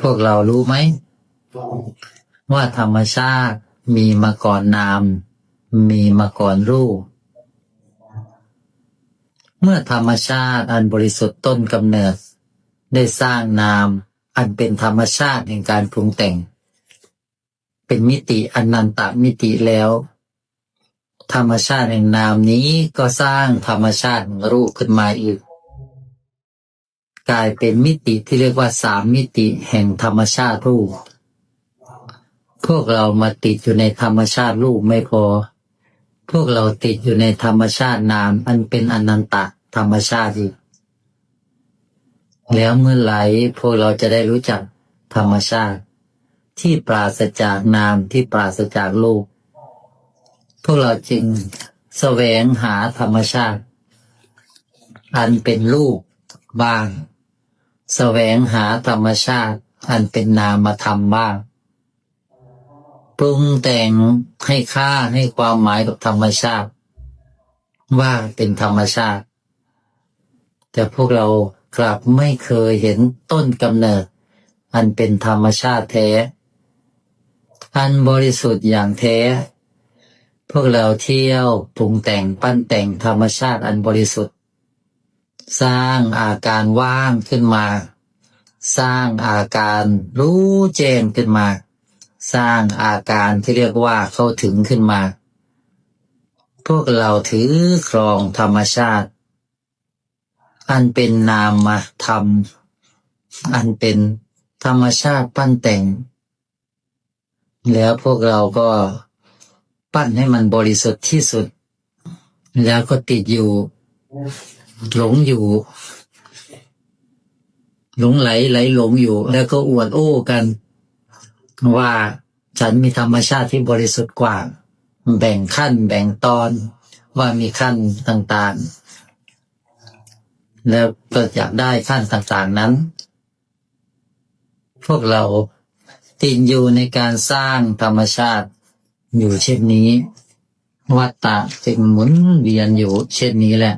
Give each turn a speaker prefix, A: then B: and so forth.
A: พวกเรารู้ไหมว่าธรรมชาติมีมาก่อนนามมีมาก่อนรูปเมื่อธรรมชาติอันบริสุทธิ์ต้นกำเนิดได้สร้างนามอันเป็นธรรมชาติแห่งการปรุงแต่งเป็นมิติอนันตมิติแล้วธรรมชาติแห่งนามนี้ก็สร้างธรรมชาติแห่งรูปขึ้นมาอีกกลายเป็นมิติที่เรียกว่า3 มิติแห่งธรรมชาติรูปพวกเรามาติดอยู่ในธรรมชาติรูปไม่พอพวกเราติดอยู่ในธรรมชาตินามอันเป็นอนันตธรรมชาติอีกแล้วเมื่อไหร่พวกเราจะได้รู้จักธรรมชาติที่ปราศจากนามที่ปราศจากรูปพวกเราจึงแสวงหาธรรมชาติอันเป็นรูปบ้างแสวงหาธรรมชาติอันเป็นนามธรรมบ้างปรุงแต่งให้ค่าให้ความหมายกับธรรมชาติว่าเป็นธรรมชาติแต่พวกเรากลับไม่เคยเห็นต้นกำเนิดอันเป็นธรรมชาติแท้อันบริสุทธิ์อย่างแท้พวกเราเที่ยวปรุงแต่งปั้นแต่งธรรมชาติอันบริสุทธิ์สร้างอาการว่างขึ้นมาสร้างอาการรู้แจ้งขึ้นมาสร้างอาการที่เรียกว่าเข้าถึงขึ้นมาพวกเราถือครองธรรมชาติอันเป็นนามธรรมอันเป็นธรรมชาติปั้นแต่งแล้วพวกเราก็ปั้นให้มันบริสุทธิ์ที่สุดแล้วก็ติดอยู่หลงอยู่หลงไหลหลงอยู่แล้วก็อวดโอ้กันว่าฉันมีธรรมชาติที่บริสุทธิ์กว่าแบ่งขั้นแบ่งตอนว่ามีขั้นต่างๆแล้วก็อยากได้ขั้นต่างๆนั้นพวกเราติดอยู่ในการสร้างธรรมชาติอยู่เช่นนี้วัฏฏะจึงหมุนเวียนอยู่เช่นนี้แหละ